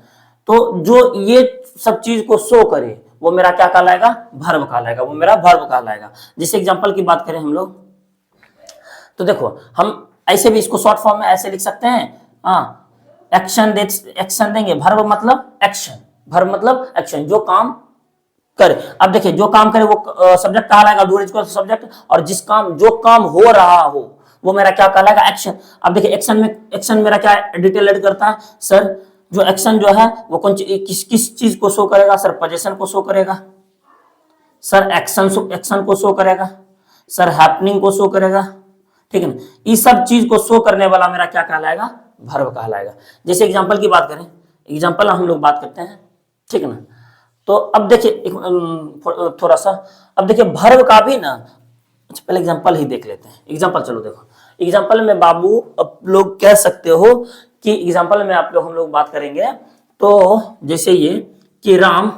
तो जो ये सब चीज को शो करे वो मेरा क्या कहलाएगा, वर्ब कहलाएगा, वो मेरा वर्ब कहलाएगा। जैसे एग्जांपल की बात करें हम लोग, तो देखो हम ऐसे भी इसको शॉर्ट फॉर्म में ऐसे लिख सकते हैं, हाँ, एक्शन देंगे, वर्ब मतलब एक्शन, वर्ब मतलब एक्शन, जो काम करे। अब देखिए जो काम करे वो सब्जेक्ट कहलाएगा, डू इज सब्जेक्ट, और जो काम हो रहा हो वो मेरा क्या कहलाएगा, एक्शन। अब देखिए एक्शन मेरा क्या डिटेल ऐड करता है सर, जो एक्शन जो है वो किस चीज को शो करेगा सर, पोजीशन को शो करेगा सर, एक्शन को शो करेगा सर, हैपनिंग को शो करेगा, ठीक है ना। इस सब चीज को शो करने वाला मेरा क्या कहलाएगा, वर्ब कहलाएगा। जैसे एग्जांपल की बात करें, एग्जांपल हम लोग बात करते हैं, ठीक है ना। तो अब देखिए थोड़ा सा, अब देखिए वर्ब का भी ना, अच्छा पहले एग्जांपल ही देख लेते हैं। एग्जांपल चलो देखो, एग्जांपल में बाबू अब लोग कह सकते हो कि एग्जांपल में आप लोग हम लोग बात करेंगे, तो जैसे ये कि Ram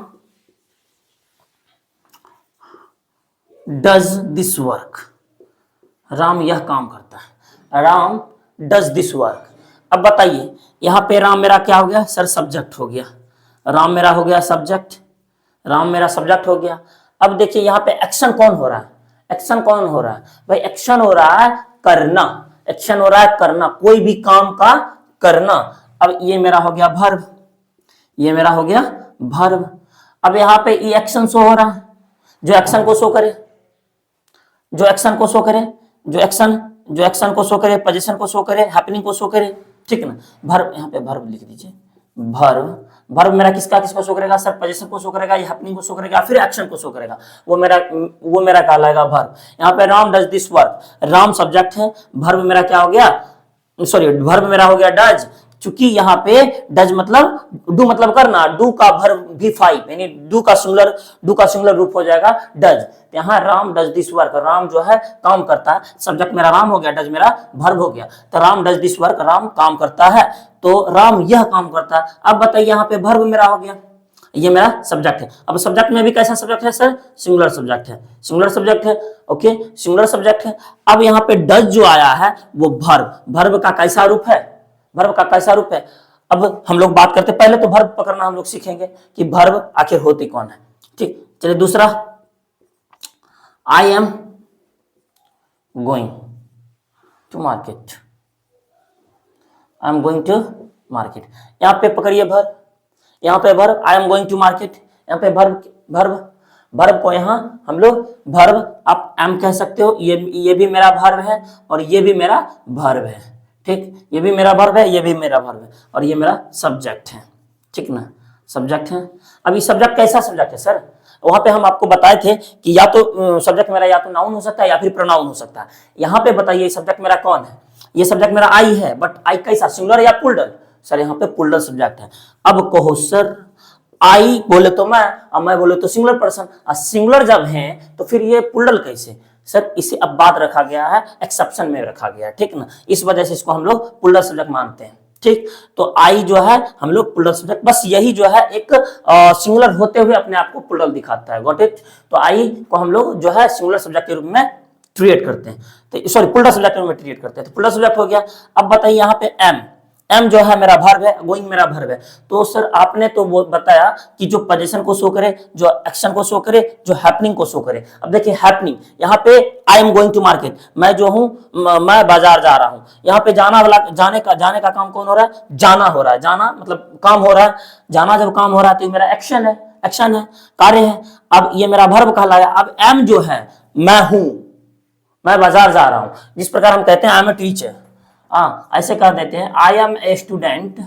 does this work, Ram यह काम करता है, राम डज दिस वर्क। अब बताइए यहां पे राम मेरा क्या हो गया सर, सब्जेक्ट हो गया, राम मेरा हो गया सब्जेक्ट, राम मेरा सब्जेक्ट हो गया। अब देखिए यहां पे एक्शन कौन हो रहा है, एक्शन कौन हो रहा है भाई, एक्शन हो रहा है करना, एक्शन हो रहा है करना, कोई भी काम का करना। अब ये मेरा हो गया वर्ब, ये मेरा हो गया वर्ब। अब यहां पे ये एक्शन शो हो रहा है, जो एक्शन को शो करे, जो एक्शन को शो करे, जो एक्शन को शो करे, पोजीशन को शो करे, हैपनिंग को शो करे, ठीक है ना। वर्ब, यहाँ पे वर्ब लिख दीजिए, वर्ब मेरा किसको शो करेगा सर, पोजीशन को शो करेगा, या हैपनिंग को शो करेगा, फिर एक्शन को शो करेगा, वो मेरा कहलाएगा वर्ब। यहाँ पे Ram does this work, Ram subject है, वर्ब मेरा क्या हो गया, सॉरी वर्ब मेरा हो गया डज, चूंकि यहाँ पे डज मतलब डू मतलब करना, डू का वर्ब भी 5 यानी डू का सिंगुलर रूप हो जाएगा डज। यहाँ Ram does this work, Ram जो है काम करता है, सब्जेक्ट मेरा राम हो गया, डज मेरा वर्ब हो गया, तो Ram does this work, Ram काम करता है, तो राम यह काम करता है। अब बताइए यहाँ पे वर्ब मेरा हो गया, ये मेरा सब्जेक्ट है। अब सब्जेक्ट में भी कैसा सब्जेक्ट है सर, सिंगुलर सब्जेक्ट है, सिंगुलर सब्जेक्ट है, ओके सिंगुलर सब्जेक्ट है। अब यहाँ पे डज जो आया है वो वर्ब का कैसा रूप है, वर्ब का कैसा रूप है। अब हम लोग बात करते, पहले तो वर्ब पकड़ना हम लोग सीखेंगे कि वर्ब आखिर होती कौन है, ठीक। चलिए दूसरा, I am going to market, I am going to market, यहाँ पे पकड़िए वर्ब, यहाँ पे verb I am going to market, यहाँ पे वर्ब को यहाँ हम लोग वर्ब आप एम कह सकते हो, ये भी मेरा वर्ब है और ये भी मेरा वर्ब है, ठीक, ये भी मेरा वर्ब है, ये भी मेरा वर्ब है, और ये मेरा सब्जेक्ट है, ठीक ना, सब्जेक्ट है। अब ये सब्जेक्ट कैसा सब्जेक्ट है सर, वहां पे हम आपको बताए थे कि या तो सब्जेक्ट मेरा या तो नाउन हो सकता है या फिर प्रोनाउन हो सकता है। यहाँ पे बताइए सब्जेक्ट मेरा कौन है, ये सब्जेक्ट मेरा आई है, बट आई कैसा, सिंगुलर या प्लूरल सर, यहाँ पे प्लूरल सब्जेक्ट है। अब कहो सर आई बोले तो मैं, और मैं बोले तो सिंगुलर पर्सन, और सिंगुलर जब है तो फिर ये प्लूरल कैसे सर इसे अब बाद रखा गया है, एक्सेप्शन में रखा गया है, ठीक ना, इस वजह से इसको हम लोग प्लूरल सब्जेक्ट मानते हैं, ठीक। तो आई जो है हम लोग प्लूरल सब्जेक्ट, बस यही जो है एक सिंगुलर होते हुए अपने आप को प्लूरल दिखाता है, गॉट इट। तो आई को हम लोग जो है सिंगुलर सब्जेक्ट के रूप में ट्रीट करते हैं, तो सॉरी प्लूरल सब्जेक्ट के रूप में ट्रीट करते हैं, तो प्लूरल सब्जेक्ट हो गया। अब बताइए यहाँ पे एम, एम जो है मेरा वर्ब है, गोइंग मेरा वर्ब है। तो सर आपने तो वो बताया कि जो पोजीशन को शो करे, जो एक्शन को शो करे, जो हैपनिंग को शो करे। अब देखिए हैपनिंग, यहाँ पे I am going to market, मैं जो हूँ मैं बाजार जा रहा हूँ। यहाँ पे जाना वाला, जाने का काम कौन हो रहा है, जाना हो रहा है, जाना मतलब काम हो रहा है, जाना जब काम हो रहा है तो मेरा एक्शन है, एक्शन है, कार्य है। अब ये मेरा वर्ब कहलाया। अब एम जो है मैं हूं, मैं बाजार जा रहा हूं, जिस प्रकार हम कहते हैं आई एम ए टीचर, हाँ ऐसे कह देते हैं I am a student,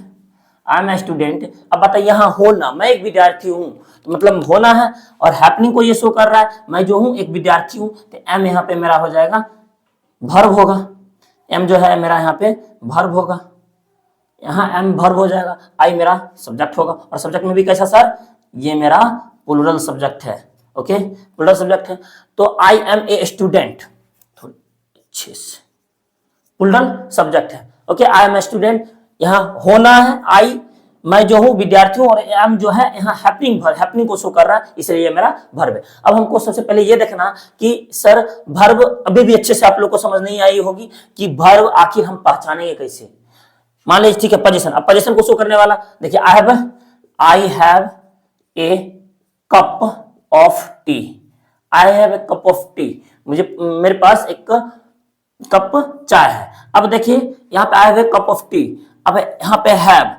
I am a student. अब बताइए यहाँ होना, मैं एक विद्यार्थी हूँ, तो मतलब होना है, और हैपनिंग को ये शो कर रहा है मैं जो हूँ एक विद्यार्थी हूँ, तो एम यहाँ पे मेरा हो जाएगा वर्ब होगा, एम जो है मेरा यहाँ पे वर्ब होगा, यहाँ एम वर्ब हो जाएगा, आई मेरा सब्जेक्ट होगा। और सब्जेक्ट में भी कैसा सर, ये मेरा प्लूरल सब्जेक्ट है, ओके प्लूरल सब्जेक्ट है। तो आई एम ए स्टूडेंट, थोड़ी अच्छे से प्लूरल सब्जेक्ट है, okay I am a student. यहाँ होना है आई, मैं जो हूँ विद्यार्थी हूँ, और एम जो है यहाँ हैपनिंग, हैपनिंग को शो कर रहा है, इसलिए ये मेरा वर्ब है। अब हमको सबसे पहले ये देखना कि सर वर्ब अभी भी अच्छे से आप लोग को समझ नहीं आई होगी कि वर्ब आखिर हम पहचानेंगे कैसे। मान लीजिए ठीक है पोजीशन, अब पोजीशन को शो करने वाला देखिए I have a cup of T, I have a cup of T, मुझे मेरे पास एक कप चाय है। अब देखिए यहाँ पे I have a cup of T, अब यहाँ पे हैव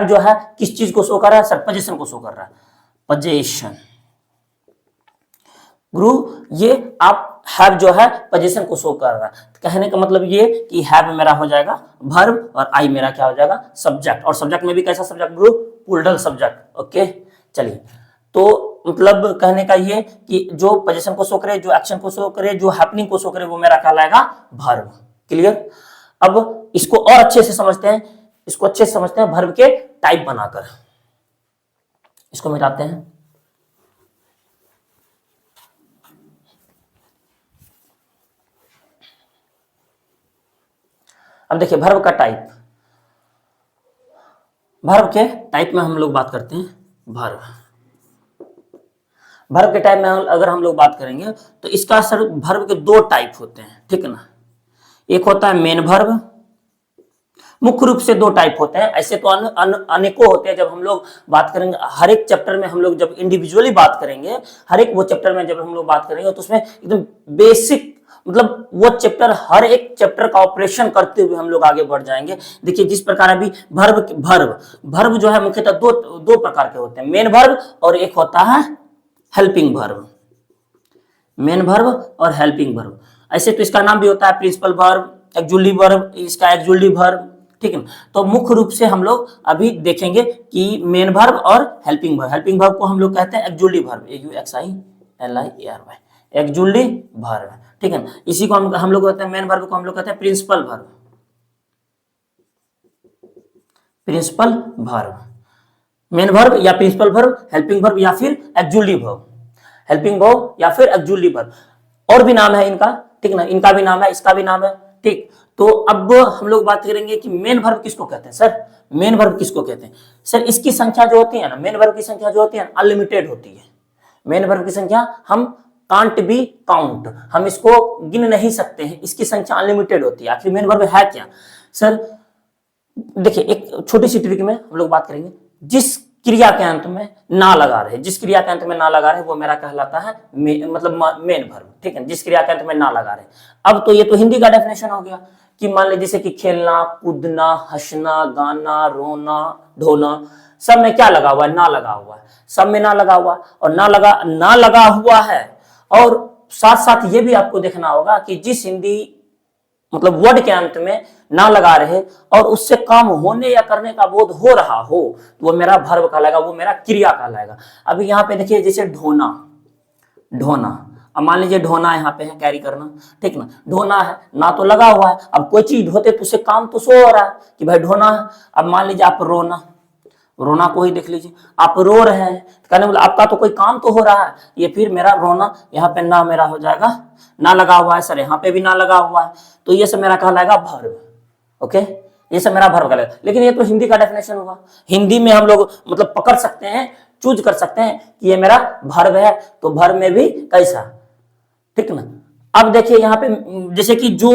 जो है किस चीज को शो कर रहा है सर, पोजीशन को शो कर रहा है, पोजीशन गुरु, ये आप हैव जो है पोजीशन को शो कर रहा है। कहने का मतलब ये कि हैव मेरा हो जाएगा वर्ब और आई मेरा क्या हो जाएगा सब्जेक्ट, और सब्जेक्ट में भी कैसा सब्जेक्ट गुरु, प्लूरल सब्जेक्ट, ओके। चलिए तो मतलब कहने का ये कि जो पोजीशन को शो करे, जो एक्शन को शो करे, जो हैपनिंग को शो करे, वो मेरा कहलाएगा वर्ब, क्लियर। अब इसको और अच्छे से समझते हैं, इसको अच्छे से समझते हैं वर्ब के टाइप बनाकर, इसको मिटाते हैं। अब देखिए वर्ब का टाइप, वर्ब के टाइप में हम लोग बात करते हैं। वर्ब के टाइप में अगर हम लोग बात करेंगे तो इसका सर वर्ब के दो टाइप होते हैं, ठीक है ना। एक होता है मेन वर्ब, मुख्य रूप से दो टाइप होते हैं, ऐसे तो अनेकों होते हैं। जब हम लोग बात करेंगे हर एक चैप्टर में, हम लोग जब इंडिविजुअली बात करेंगे हर एक वो चैप्टर में जब हम लोग बात करेंगे तो उसमें एकदम बेसिक, मतलब वो चैप्टर हर एक चैप्टर का ऑपरेशन करते हुए हम लोग आगे बढ़ जाएंगे। देखिए जिस प्रकार अभी वर्ब जो है मुख्यतः दो प्रकार के होते हैं, मेन वर्ब और एक होता है हेल्पिंग वर्ब, मेन वर्ब और हेल्पिंग वर्ब। ऐसे तो इसका नाम भी होता है प्रिंसिपल वर्ब, एक्जुअली वर्ब, इसका एक्जुअली वर्ब, ठीक है। तो मुख्य रूप से हम लोग अभी देखेंगे कि मेन वर्ब और हेल्पिंग वर्ब। हेल्पिंग वर्ब को हम लोग कहते हैं actually verb, AUXILIERY, actually verb, ठीक है। इसी को हम लोग कहते हैं, मेन वर्ब को हम लोग कहते हैं principal verb, principal verb, main verb या प्रिंसिपल वर्ब, हेल्पिंग वर्ब या फिर एक्जुअली वर्ब, हेल्पिंग वर्ब या फिर एक्जुअली वर्ब। और भी नाम है इनका, ठीक ना, इनका भी नाम है, इसका भी नाम है, ठीक। तो अब हम लोग बात करेंगे कि मेन वर्ब किसको कहते हैं सर, मेन वर्ब किसको कहते हैं सर। इसकी संख्या जो होती है ना, मेन वर्ब की संख्या जो होती है अनलिमिटेड होती है। मेन वर्ब की संख्या हम कांट बी काउंट, हम इसको गिन नहीं सकते हैं, इसकी संख्या अनलिमिटेड होती है। आखिर मेन वर्ब है क्या सर, देखिए एक छोटी सी ट्रिक में हम लोग बात करेंगे। जिस क्रिया के अंत में ना लगा रहे, जिस क्रिया के अंत में ना लगा रहे वो मेरा कहलाता है मतलब मेन वर्ब, ठीक है। जिस क्रिया के अंत में ना लगा रहे, अब तो ये तो हिंदी का डेफिनेशन हो गया कि मान लीजिए जैसे कि खेलना, कूदना, हंसना, गाना, रोना, ढोना, सब में क्या लगा हुआ है, ना लगा हुआ है, सब में ना लगा हुआ, और ना लगा हुआ है। और साथ साथ ये भी आपको देखना होगा कि जिस हिंदी मतलब वर्ड के अंत में ना लगा रहे और उससे काम होने या करने का बोध हो रहा हो तो वो मेरा वर्ब कहलाएगा, वो मेरा क्रिया कहलाएगा। अभी यहाँ पे देखिए जैसे ढोना, ढोना, अब मान लीजिए ढोना यहाँ पे है, कैरी करना, ठीक ना, ढोना है, ना तो लगा हुआ है। अब कोई चीज ढोते तो उससे काम तो सो हो रहा है कि भाई ढोना है। अब मान लीजिए आप रोना, रोना को ही देख लीजिए, आप रो रहे हैं तो कहने बोला आपका तो कोई काम तो हो रहा है, ये फिर मेरा रोना, यहाँ पे ना मेरा हो जाएगा, ना लगा हुआ है सर, यहाँ पे भी ना लगा हुआ है, तो ये सब मेरा कहलाएगा वर्ब। ओके, ये सब मेरा वर्ब कहलाएगा। लेकिन ये तो हिंदी का डेफिनेशन हुआ, हिंदी में हम लोग मतलब पकड़ सकते हैं, चूज कर सकते हैं कि ये मेरा वर्ब है, तो वर्ब में भी कैसा, ठीक ना। अब देखिए यहाँ पे जैसे कि जो,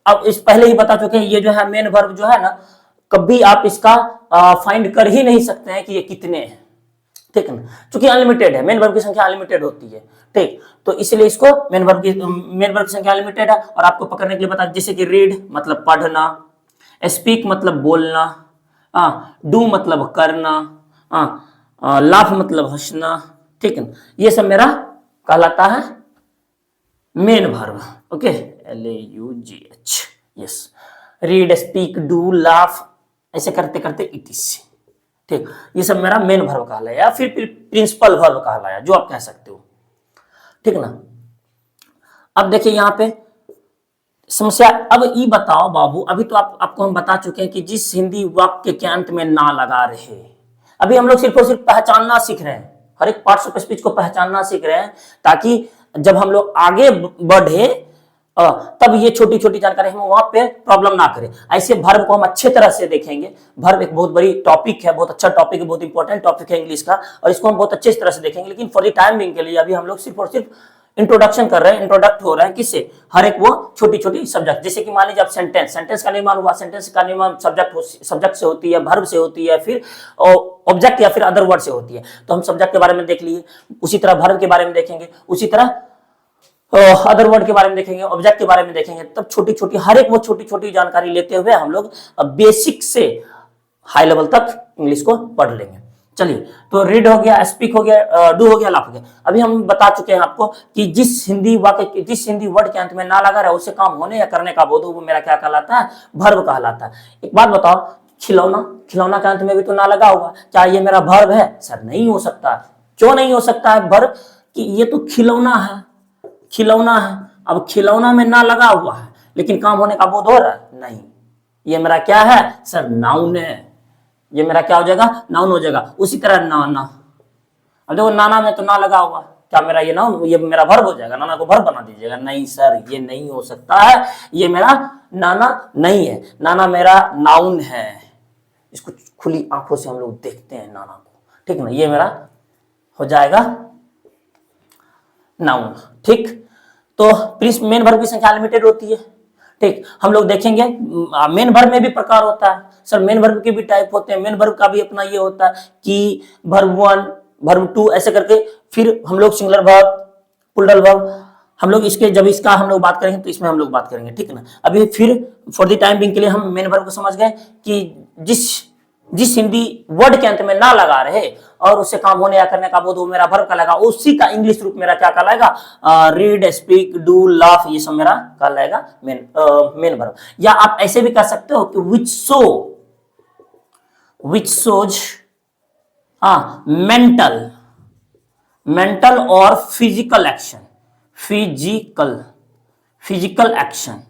अब इस पहले ही बता चुके हैं, ये जो है मेन वर्ब जो है ना, कभी आप इसका फाइंड कर ही नहीं सकते हैं कि ये कितने हैं, ठीक है ना, क्योंकि अनलिमिटेड है, मेन वर्ब की संख्या अनलिमिटेड होती है, ठीक। तो इसलिए इसको मेन वर्ब की संख्या अनलिमिटेड है। और आपको पकड़ने के लिए बता, जैसे कि रीड मतलब पढ़ना, स्पीक मतलब बोलना, डू मतलब करना, लाफ मतलब हंसना, ठीक है, ये सब मेरा कहलाता है main verb. Okay, LAUGH, yes, read, speak, do, laugh, ऐसे करते करते इट इज, ठीक, ये सब मेरा मेन वर्ब कहलाया या फिर प्रिंसिपल वर्ब कहलाया, जो आप कह सकते हो, ठीक ना। अब देखिए यहाँ पे समस्या, अब ये बताओ बाबू, अभी तो आपको हम बता चुके हैं कि जिस हिंदी वाक्य के अंत में ना लगा रहे, अभी हम लोग सिर्फ और सिर्फ पहचानना सीख रहे हैं, हर एक पार्ट्स ऑफ स्पीच को पहचानना सीख रहे हैं, ताकि जब हम लोग आगे बढ़े तब ये छोटी छोटी जानकारी हम वहां पे प्रॉब्लम ना करें। ऐसे वर्ब को हम अच्छे तरह से देखेंगे, वर्ब एक बहुत बड़ी टॉपिक है, बहुत अच्छा टॉपिक है, बहुत इंपॉर्टेंट टॉपिक है इंग्लिश का, और इसको हम बहुत अच्छे तरह से देखेंगे। लेकिन फॉर द टाइम बिंग के लिए अभी हम लोग सिर्फ और सिर्फ इंट्रोडक्शन कर रहे हैं, इंट्रोडक्ट हो रहे हैं किससे, हर एक वो छोटी छोटी सब्जेक्ट। जैसे कि मान लीजिए आप सेंटेंस का निर्माण हुआ, सेंटेंस का निर्माण सब्जेक्ट से होती है, वर्ब से होती है, फिर ऑब्जेक्ट या फिर अदर वर्ड से होती है, तो हम सब्जेक्ट के बारे में देख लिए, उसी तरह वर्ब के बारे में देखेंगे, उसी तरह अदर वर्ड के बारे में देखेंगे, ऑब्जेक्ट के बारे में देखेंगे। तब छोटी छोटी हर एक वो छोटी छोटी जानकारी लेते हुए हम लोग बेसिक से हाई लेवल तक इंग्लिश को पढ़ लेंगे। चलिए, तो रीड हो गया, स्पीक हो गया, डू हो गया, लाफ हो गया। अभी हम बता चुके हैं आपको कि जिस हिंदी वाक्य, जिस हिंदी वर्ड के अंत में ना लगा रहा है, उससे काम होने या करने का बोध, वो मेरा क्या कहलाता है, वर्ब कहलाता है। एक बात बताओ, खिलौना, खिलौना के अंत में भी तो ना लगा हुआ, क्या ये मेरा वर्ब है? सर नहीं हो सकता। क्यों नहीं हो सकता है वर्ब? कि ये तो खिलौना है, खिलौना है। अब खिलौना में ना लगा हुआ है, लेकिन काम होने का बोध हो रहा है? नहीं। ये मेरा क्या है सर? नाउन है। ये मेरा क्या हो जाएगा? नाउन हो जाएगा। उसी तरह नाना, अब देखो नाना में तो ना लगा हुआ, क्या मेरा ये नाउन, ये मेरा वर्ब हो जाएगा? नाना को वर्ब बना दीजिएगा? नहीं सर, ये नहीं हो सकता है, ये मेरा नाना नहीं है, नाना मेरा नाउन है। इसको खुली आंखों से हम लोग देखते हैं नाना को, ठीक ना, ये मेरा हो जाएगा नाउन, ठीक। तो मेन वर्ब की संख्या लिमिटेड होती है, ठीक। हम लोग देखेंगे मेन वर्ब में भी प्रकार होता है सर, मेन वर्ब के भी टाइप होते हैं, मेन वर्ब का भी अपना ये होता है कि वर्ब 1, वर्ब 2 ऐसे करके, फिर हम लोग सिंगुलर वर्ब, प्लूरल वर्ब, हम लोग इसके जब इसका हम लोग बात करेंगे तो इसमें हम लोग बात करेंगे, ठीक है ना। अभी फिर फॉर द टाइम बिंग के लिए हम मेन वर्ब को समझ गए कि जिस जिस हिंदी वर्ड के अंत में ना लगा रहे और उससे काम होने या करने का बोध, वो मेरा वर्ब कहलाएगा। उसी का इंग्लिश रूप मेरा क्या कहलाएगा? रीड, स्पीक, डू, लाफ, ये सब मेरा कहलाएगा मेन वर्ब। या आप ऐसे भी कह सकते हो कि विच सोज मेंटल, मेंटल और फिजिकल एक्शन, फिजिकल एक्शन,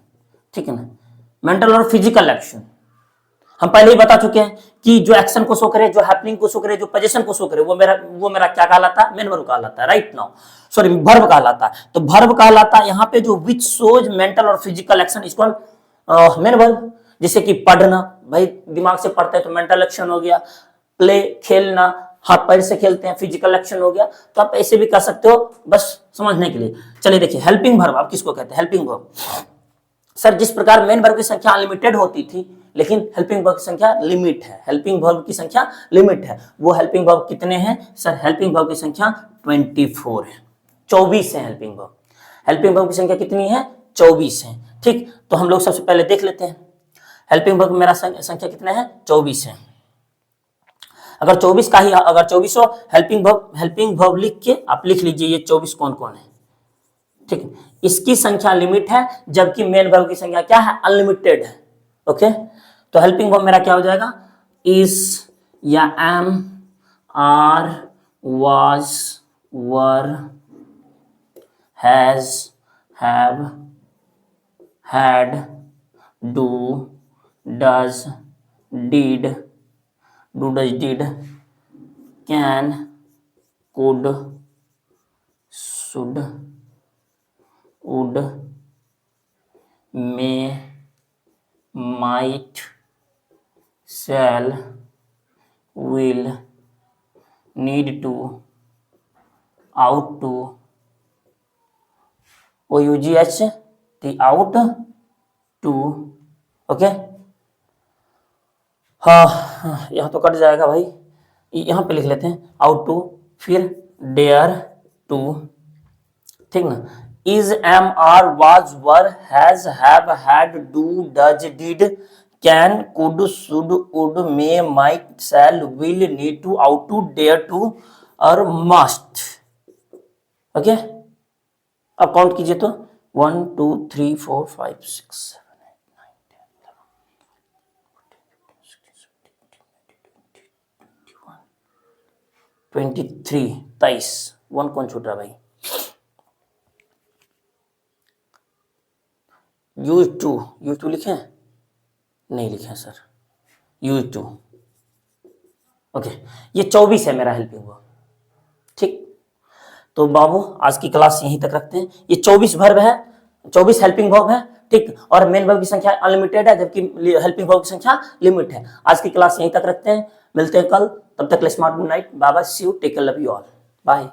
ठीक है ना, मेंटल और फिजिकल एक्शन। हम पहले ही बता चुके हैं कि जो एक्शन को शो करे, जो हैपनिंग को शो करे, जो पोजीशन को शो करे, वो मेरा क्या कहलाता है? मेन वर्ब कहलाता है। राइट नाउ, सॉरी, वर्ब कहलाता है। तो वर्ब कहलाता है यहाँ पे जो विच शोज मेंटल और फिजिकल एक्शन, इसको मेन वर्ब। जैसे कि पढ़ना, भाई दिमाग से पढ़ते हैं तो मेंटल एक्शन हो गया। प्ले, खेलना, हाथ पैर से खेलते हैं, फिजिकल एक्शन हो गया। तो आप ऐसे भी कर सकते हो, बस समझने के लिए। चलिए देखिए, हेल्पिंग वर्ब आप किसको कहते हैं? हेल्पिंग वर्ब सर, जिस प्रकार मेन वर्ब की संख्या अनलिमिटेड होती थी, लेकिन हेल्पिंग वर्ब की संख्या लिमिट है। हेल्पिंग वर्ब की संख्या लिमिट है। वो हेल्पिंग वर्ब कितने हैं सर? हेल्पिंग वर्ब की संख्या 24 है, 24 है हेल्पिंग वर्ब। हेल्पिंग वर्ब की संख्या कितनी है? 24 है, ठीक। तो हम लोग सबसे पहले देख लेते हैं हेल्पिंग वर्ब मेरा संख्या कितना है? 24 है। अगर 24 का ही, अगर 24 हेल्पिंग वर्ब लिख के आप लिख लीजिए ये 24 कौन कौन है, ठीक है। इसकी संख्या लिमिट है, जबकि मेन वर्ब की संख्या क्या है? अनलिमिटेड है। ओके, तो हेल्पिंग वर्ब मेरा क्या हो जाएगा? इज या am, are, was, were, has, have, had, do, does, did, do does did can could should would may might shall will need to out to OUGH the out to okay. हाँ यहाँ तो cut जाएगा भाई, यहाँ पे लिख लेते हैं आउट टू, फिर डेयर टू, ठीक ना। Is am are was were has have had do does did can could should would may might shall will need to ought to dare to और मस्ट। ओके, अब count कीजिए तो 1 2 3 4 5 6 7 8 9 10 11 23 23 one कौन छूट रहा भाई। यूज टू लिखे नहीं लिखे सर, यूज टू। ओके, ये 24 है मेरा हेल्पिंग वर्ब, ठीक। तो बाबू आज की क्लास यहीं तक रखते हैं। ये 24 वर्ब है, 24 हेल्पिंग वर्ब है, ठीक। और मेन वर्ब की संख्या अनलिमिटेड है, जबकि हेल्पिंग वर्ब की संख्या लिमिट है। आज की क्लास यहीं तक रखते हैं, मिलते हैं कल, तब तक smart good night, bye bye, see you, take care, love you all, bye.